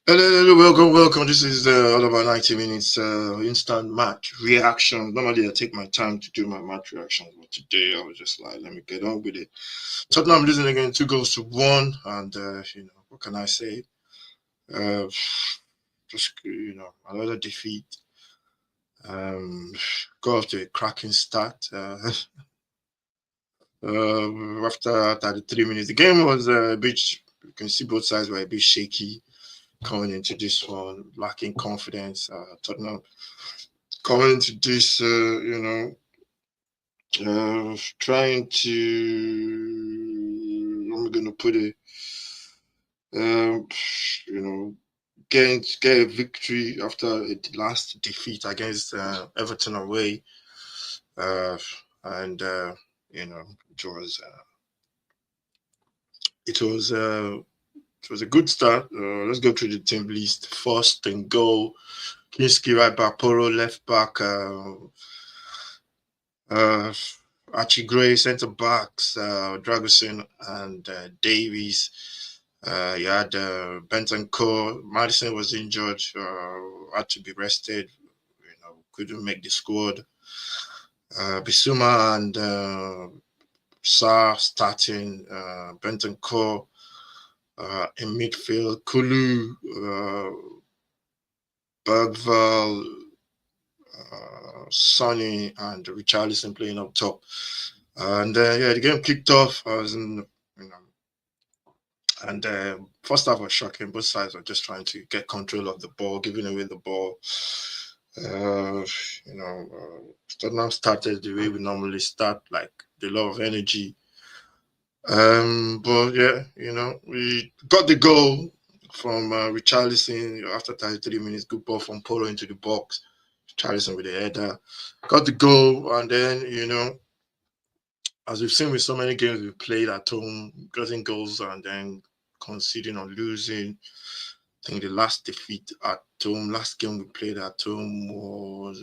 Hello, hello, welcome. This is all about 90 minutes instant match reaction. Normally, I take my time to do my match reactions, but today I was just like, let me get on with it. Tottenham losing again, 2 goals to 1, and what can I say? Uh, just another defeat. Got off to a cracking start. After 33 minutes, the game was a bit. You can see both sides were a bit shaky coming into this one, lacking confidence. Tottenham coming into this, trying to, I'm going to put it, um, you know, get a victory after the last defeat against Everton away, uh, and you know, it was uh, it was. It was a good start. Let's go through the team list. First and goal, Kinski right back, Poro left back, uh, Archie Gray centre backs, Dragusin and Davies. You had Benton Cole. Madison was injured, had to be rested. Couldn't make the squad. Bisuma and Sa starting. Benton Cole in midfield. Kulu, Bergval, Sonny, and Richarlison playing up top. And the game kicked off. I was in, you know, and first half was shocking. Both sides were just trying to get control of the ball, giving away the ball. Uh, Tottenham started the way we normally start, like the lot of energy. But yeah, we got the goal from Richarlison after 33 minutes. Good ball from Polo into the box. Richarlison with the header, got the goal, and then as we've seen with so many games we've played at home, getting goals and then conceding or losing. I think the last defeat at home, last game we played at home was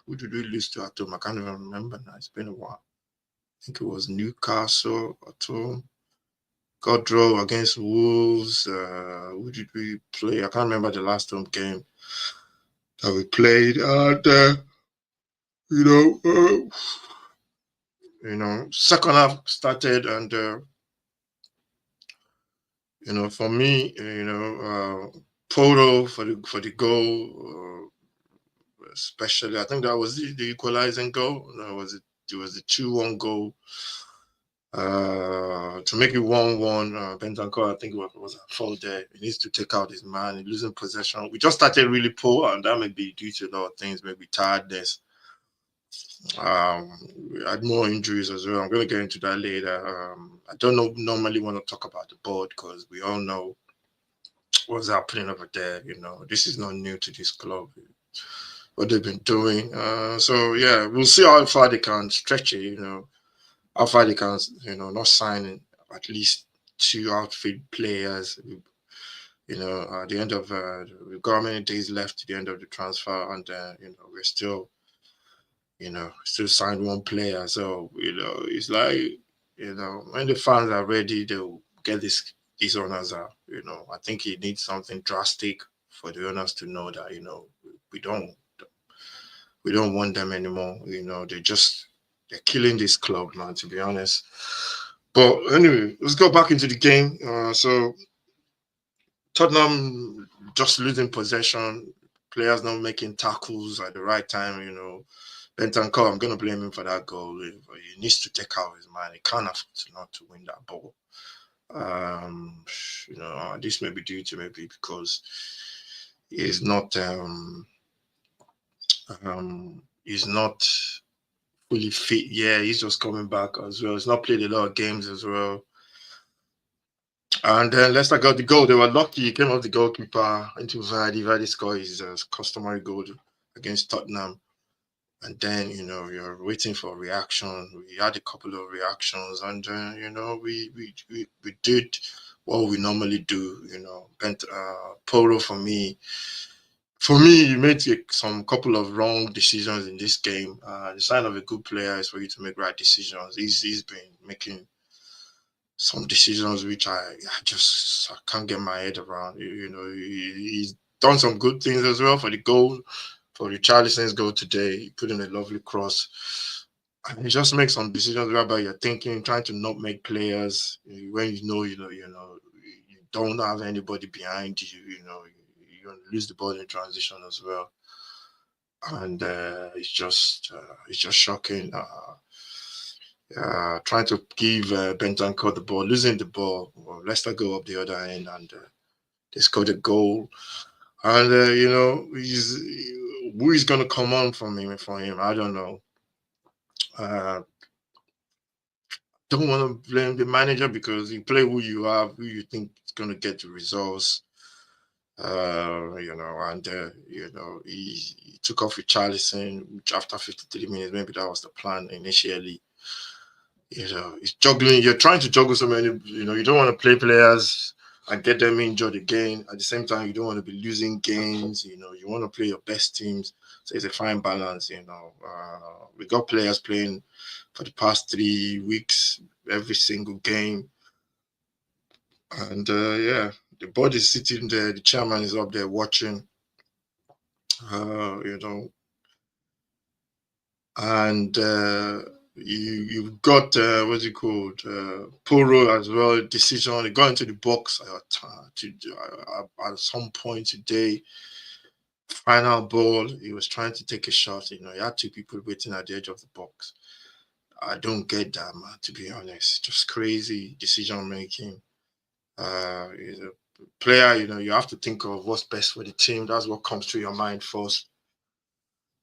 who did we lose to at home? I can't even remember now. It's been a while. I think it was Newcastle at home. Got draw against Wolves. Who did we play? I can't remember the last home game that we played. And you know, uh, second half started, and for me, Poto for the goal, especially. I think that was the equalizing goal. No, it was the 2-1 goal. To make it 1-1, Bentancur, I think was at fault there. He needs to take out his man. He's losing possession. We just started really poor, and that may be due to a lot of things, maybe tiredness. We had more injuries as well. I'm going to get into that later. I don't know, normally want to talk about the board because we all know what's happening over there. This is not new to this club, what they've been doing. So yeah, we'll see how far they can stretch it. How far they can, not signing at least two outfield players. At the end of we've got many days left to the end of the transfer, and we're still signed one player. So it's like when the fans are ready, they'll get these owners out. I think it needs something drastic for the owners to know that we don't we don't want them anymore. They're killing this club, man. To be honest. But anyway, let's go back into the game. So Tottenham just losing possession, players not making tackles at the right time. Bentancur, I'm going to blame him for that goal. He needs to take out his man. He can't afford not to win that ball. This may be due to maybe because he's not fully fit. Yeah, he's just coming back as well. He's not played a lot of games as well. And then Leicester got the goal. They were lucky. He came off the goalkeeper into Vardy. Vardy scored his customary goal against Tottenham. And then, you're waiting for a reaction. We had a couple of reactions, and we did what we normally do. Polo for me, he made some couple of wrong decisions in this game. The sign of a good player is for you to make right decisions. He's been making some decisions which I can't get my head around. He's done some good things as well for the goal, for the Richarlison's goal today. He put in a lovely cross. And he just makes some decisions whereby you're thinking, trying to not make players when you don't have anybody behind you. You're going to lose the ball in transition as well, and it's just shocking. Trying to give Bentancur the ball, losing the ball. Well, Leicester go up the other end, and they scored a goal. And who is going to come on from him? I don't know. Uh, don't want to blame the manager because you play who you have, who you think is going to get the results. And he took off with Charlison, which after 53 minutes, maybe that was the plan initially. It's juggling. You're trying to juggle so many. You don't want to play players and get them injured again. At the same time, you don't want to be losing games. You want to play your best teams. So it's a fine balance. We got players playing for the past 3 weeks, every single game, and the board is sitting there. The chairman is up there watching. You know, and you've got what's it called, Poro as well. Decision. He got into the box at some point today. Final ball. He was trying to take a shot. He had two people waiting at the edge of the box. I don't get that, man. To be honest, just crazy decision making. He's a player. You have to think of what's best for the team. That's what comes through your mind first,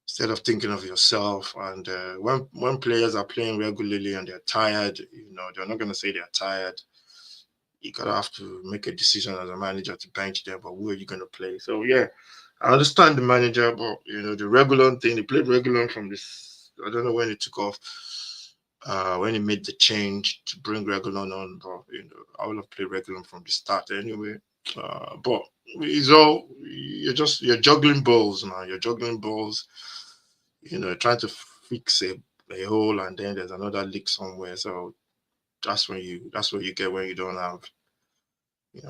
instead of thinking of yourself. And when players are playing regularly and they're tired, they're not going to say they're tired. You gotta have to make a decision as a manager to bench them, but who are you going to play? So yeah, I understand the manager, but the Regulon thing, they played Regulon from this. I don't know when it took off. When he made the change to bring Regulon on, but I would have played Regulon from the start anyway. But it's all you're juggling balls now. You're juggling balls, trying to fix a hole, and then there's another leak somewhere. So that's what you get when you don't have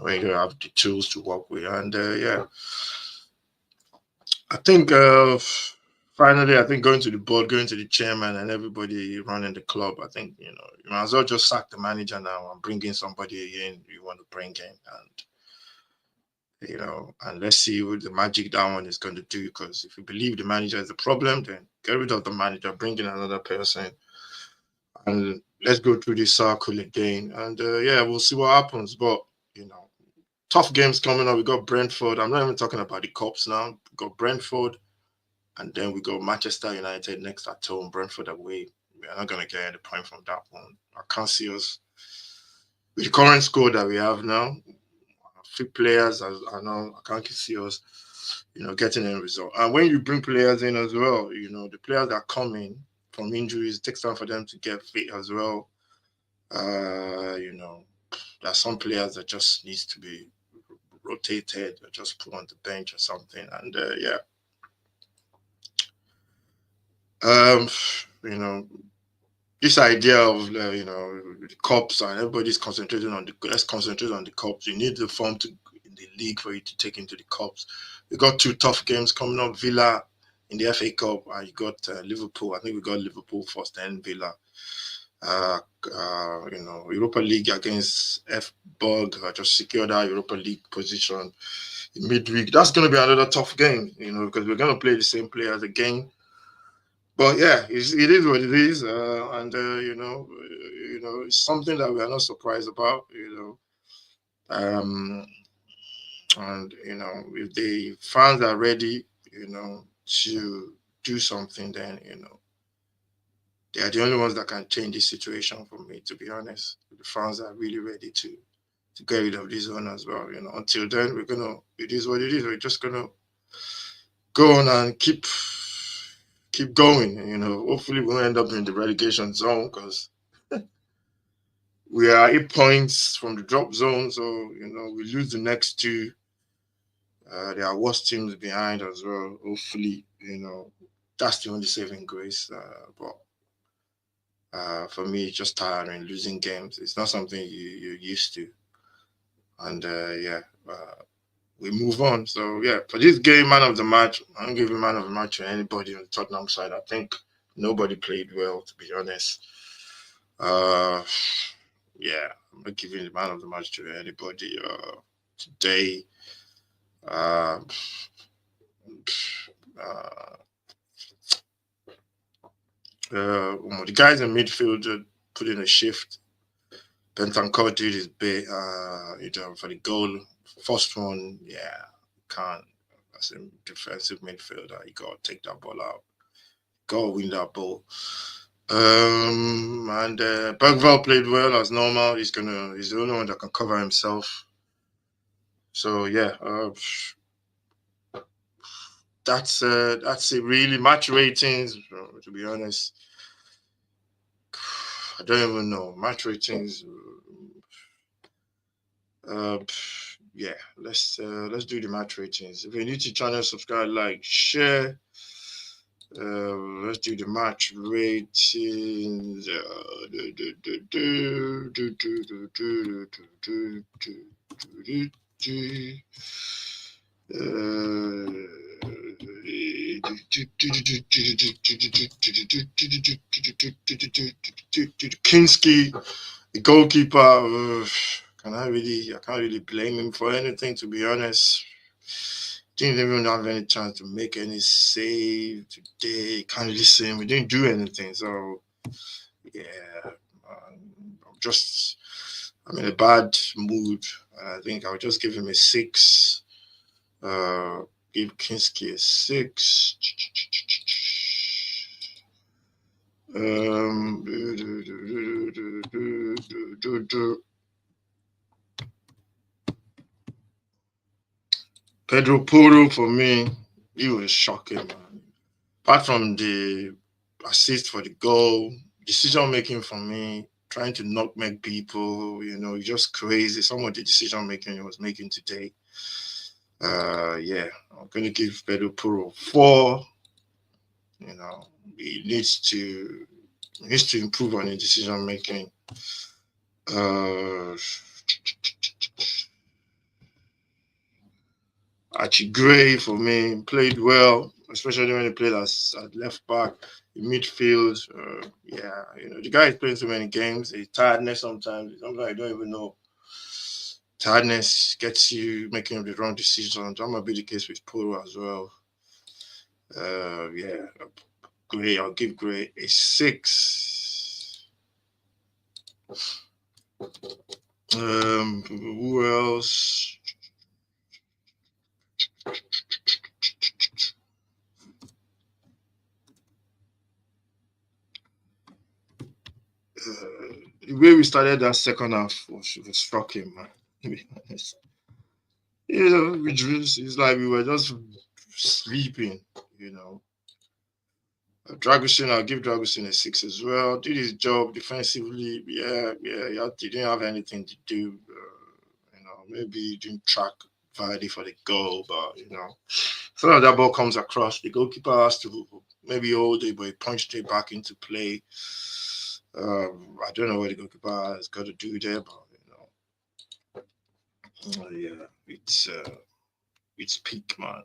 when you don't have the tools to work with. And I think finally, I think going to the board, going to the chairman, and everybody running the club, I think you might as well just sack the manager now and bring in somebody in you want to bring in, and let's see what the magic that one is going to do. Because if you believe the manager is the problem, then get rid of the manager, bring in another person, and let's go through this circle again. And we'll see what happens. But tough games coming up. We got Brentford. I'm not even talking about the cups now. We got Brentford, and then we got Manchester United next at home. Brentford away. We're not going to get any point from that one. I can't see us with the current score that we have now. Fit players, I know I can't see us, getting any result. And when you bring players in as well, the players that come in from injuries, it takes time for them to get fit as well. There are some players that just needs to be rotated or just put on the bench or something. And um, you know, this idea of the cups and everybody's concentrating on the let's concentrate on the cups. You need the form to in the league for you to take into the cups. We got two tough games coming up: Villa in the FA Cup, and you got Liverpool. I think we got Liverpool first, then Villa. Uh, Europa League against F Bug. Just secured our Europa League position in midweek. That's going to be another tough game, because we're going to play the same players again. But yeah, it is what it is, and it's something that we are not surprised about, um, and if the fans are ready, to do something, then they are the only ones that can change the situation for me. To be honest, the fans are really ready to get rid of this one as well. Until then, it is what it is. We're just gonna go on and keep going. Hopefully we won't end up in the relegation zone because we are 8 points from the drop zone. So we lose the next two. There are worse teams behind as well. Hopefully, that's the only saving grace. But For me, it's just tiring. Losing games, it's not something you're used to. And yeah, we move on. So yeah, for this game, man of the match, I don't give a man of the match to anybody on the Tottenham side. I think nobody played well, to be honest. Uh, yeah, I'm not giving the man of the match to anybody. Today, uh, uh, the guys in midfield put in a shift. Bentancur did his bit, for the goal. First one, yeah, can't. As a defensive midfielder, you gotta take that ball out. Gotta win that ball. And Bergvall played well as normal. He's the only one that can cover himself. So yeah, that's it really. Match ratings, to be honest, I don't even know. Match ratings. Uh, yeah, let's do the match ratings. If you're new to the channel, subscribe, like, share. Let's do the match ratings. Kinski, the goalkeeper. I can't really blame him for anything, to be honest. Didn't even have any chance to make any save today. Can't really say him. We didn't do anything. So yeah, I'm in a bad mood. I think I'll just give him a 6. Give Kinski a 6. Pedro Porro, for me, he was shocking, man. Apart from the assist for the goal, decision making for me, trying to knock people, just crazy. Some of the decision making he was making today. Yeah, I'm gonna give Pedro Porro 4. He needs to improve on his decision making. Archie Gray, for me, played well, especially when he played as at left back in midfield. Yeah, the guy is playing so many games. His tiredness sometimes I don't even know. Tiredness gets you making the wrong decisions. That might be the case with Poro as well. Yeah, Gray, I'll give Gray a 6. Who else? The way we started that second half was shocking, man. To be honest, it's like we were just sleeping. Dragusin, I'll give Dragusin a 6 as well. Did his job defensively. Yeah. He didn't have anything to do. Maybe he didn't track Vardy for the goal, but so that ball comes across. The goalkeeper has to maybe hold it, but he punched it back into play. I don't know what the goalkeeper has got to do there, but yeah, it's peak, man.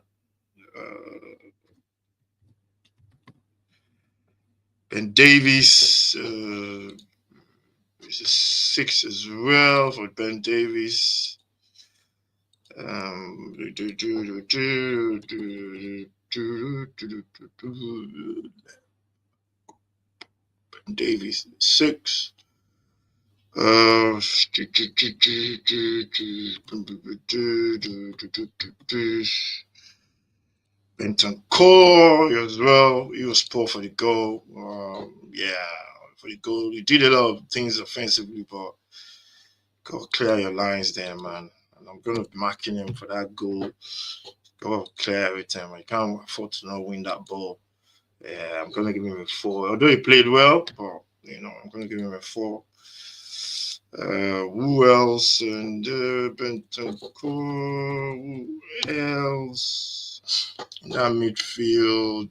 Ben Davies is a 6 as well for Ben Davies. Ben Davies 6. Bentancur as well. He was poor for the goal. Yeah, for the goal. He did a lot of things offensively, but gotta clear your lines there, man. And I'm gonna be marking him for that goal. Gotta clear everything. I can't afford to not win that ball. Yeah, I'm gonna give him a 4. Although he played well, but I'm gonna give him a 4. Who else? And Bentancur. Who else? That midfield.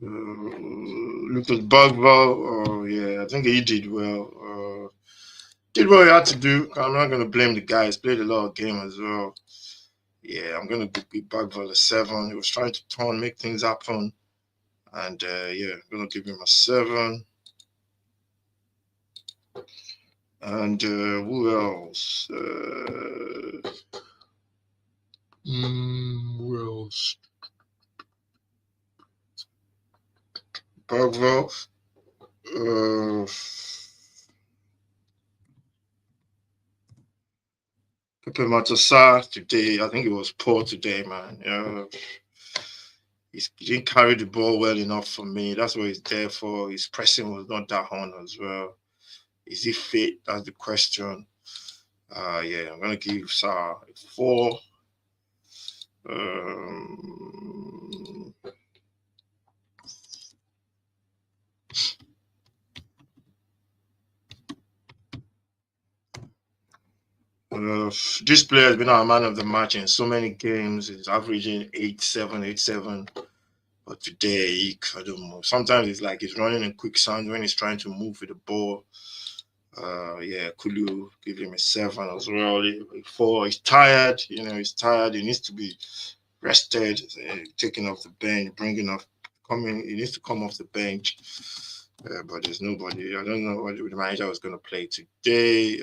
Lucas Bagwell, oh yeah, I think he did well. Did what he had to do. I'm not going to blame the guy. He's played a lot of game as well. Yeah, I'm going to give Bagwell a 7. He was trying to turn, make things happen. And yeah, I'm going to give him a 7. And who else? Who else? Bagwell. Pepe Matassa today, I think it was poor today, man. He didn't carry the ball well enough for me. That's what he's there for. His pressing was not that on as well. Is he fit? That's the question. Yeah, I'm gonna give Sarr a 4. Um, this player has been our man of the match in so many games. He's averaging 8-7, 8-7. But today, I don't know. Sometimes it's like he's running in quicksand when he's trying to move with the ball. Yeah, Kulu give him a 7 as well. 4. He's tired. He's tired. He needs to be rested, taken off the bench, bringing off, coming. He needs to come off the bench. But there's nobody. I don't know what the manager was going to play today.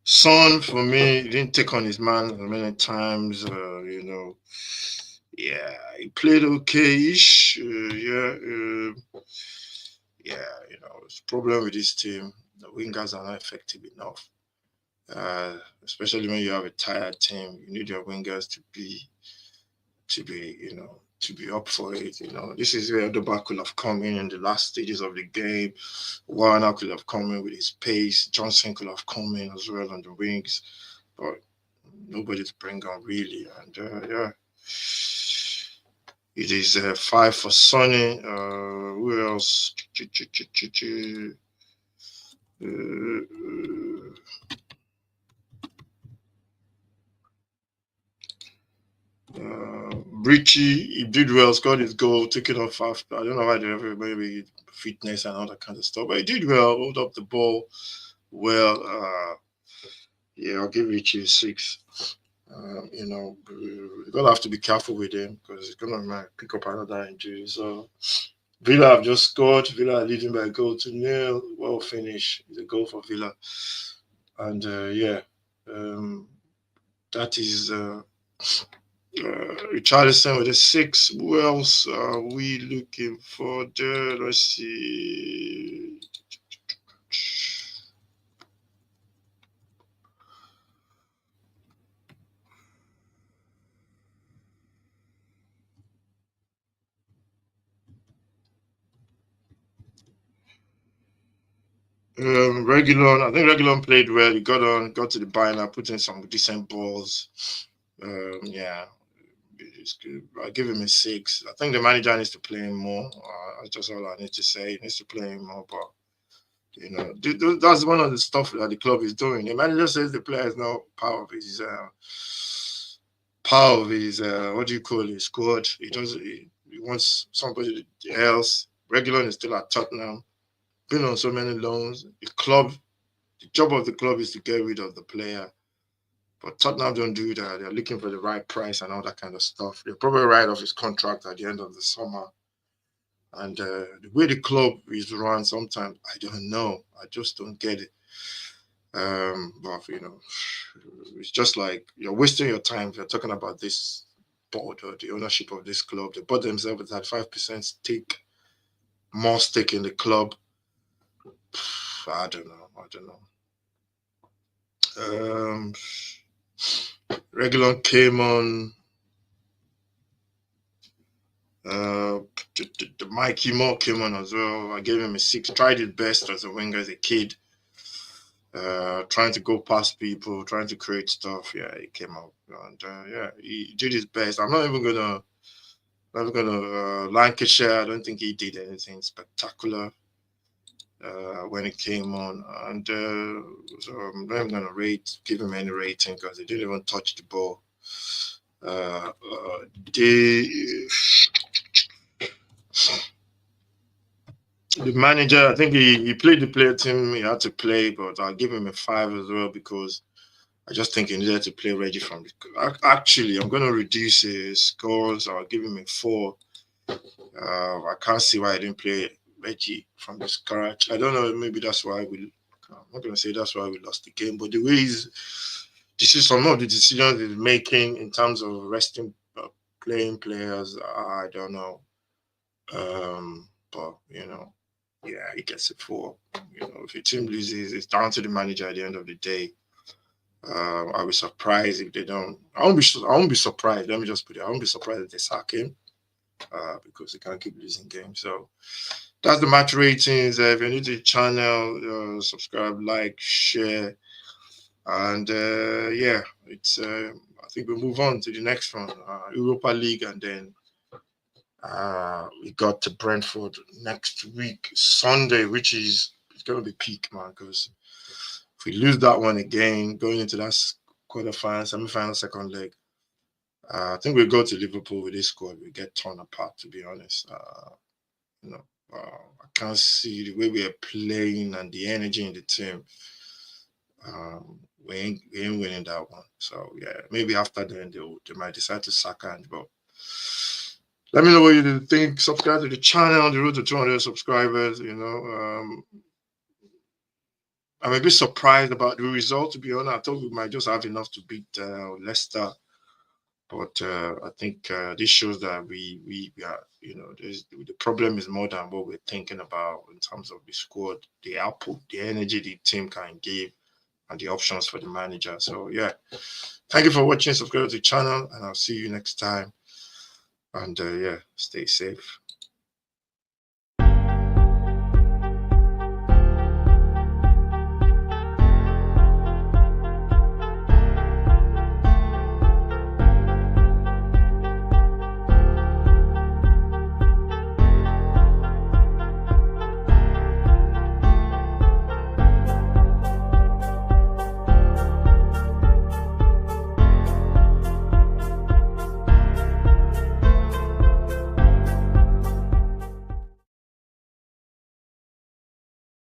Son, for me, he didn't take on his man many times. Yeah, he played okay-ish. It's a problem with this team. The wingers are not effective enough. Especially when you have a tired team, you need your wingers to be up for it. This is where Odoba could have come in the last stages of the game. Warner could have come in with his pace. Johnson could have come in as well on the wings, but nobody to bring on really. And yeah, it is 5 for Sonny. Who else? Richie, he did well, scored his goal, took it off after. I don't know why they maybe fitness and all that kind of stuff, but he did well, hold up the ball well. Yeah, I'll give Richie a 6. We're gonna have to be careful with him because he's gonna pick up another injury. So Villa have just scored. Villa are leading by a goal to nil. Well finished. It's a goal for Villa, and yeah, that is. Richarlison with a 6. Who else are we looking for there? Let's see. Regulon, I think Regulon played well. He got to the byline, put in some decent balls. Yeah, it's good. I give him a 6. I think the manager needs to play him more. That's just all I need to say. He needs to play him more, but that's one of the stuff that the club is doing. The manager says the player is not part of his what do you call it, squad. He wants somebody else. Regulon is still at Tottenham, been on so many loans. The job of the club is to get rid of the player. But Tottenham don't do that. They're looking for the right price and all that kind of stuff. They'll probably write off his contract at the end of the summer. And the way the club is run, sometimes I don't know. I just don't get it. But it's just like you're wasting your time if you're talking about this board or the ownership of this club. They bought themselves with that 5% stake, more stake in the club. I don't know. Regulon came on. The Mikey Moore came on as well. I gave him a 6. Tried his best as a winger as a kid. Trying to go past people, trying to create stuff. Yeah, he came out and yeah, he did his best. I'm not even gonna Lancashire. I don't think he did anything spectacular when he came on, and so I'm not even gonna give him any rating because he didn't even touch the ball. The the manager, I think he played the player team he had to play, but I'll give him a 5 as well because I just think he needed to play ready from the. Actually, I'm going to reduce his scores. I'll give him a 4. I can't see why I didn't play Reggie from the scratch. I don't know. Maybe that's why we. I'm not going to say that's why we lost the game, but the way this is some of the decisions he's making in terms of resting, playing players. I don't know. But yeah, he gets it for. If your team loses, it's down to the manager at the end of the day. I'll be surprised if they don't. I won't be. I won't be surprised. Let me just put it. I won't be surprised if they sack him because they can't keep losing games. So that's the match ratings. If you're new to the channel, subscribe, like, share, and yeah, it's. I think we'll move on to the next one, Europa League, and then we got to Brentford next week, Sunday, which is it's going to be peak, man, because if we lose that one again, going into that quarterfinal, semi-final, second leg, I think we'll go to Liverpool with this squad. We get torn apart, to be honest. I can't see the way we are playing and the energy in the team. We ain't winning that one. So yeah, maybe after then they might decide to sack Ange, but let me know what you think. Subscribe to the channel, the road to 200 subscribers. I'm a bit surprised about the result, to be honest. I thought we might just have enough to beat Leicester. But I think this shows that we are, the problem is more than what we're thinking about in terms of the squad, the output, the energy the team can give, and the options for the manager. So, yeah, thank you for watching. Subscribe to the channel, and I'll see you next time. And yeah, stay safe.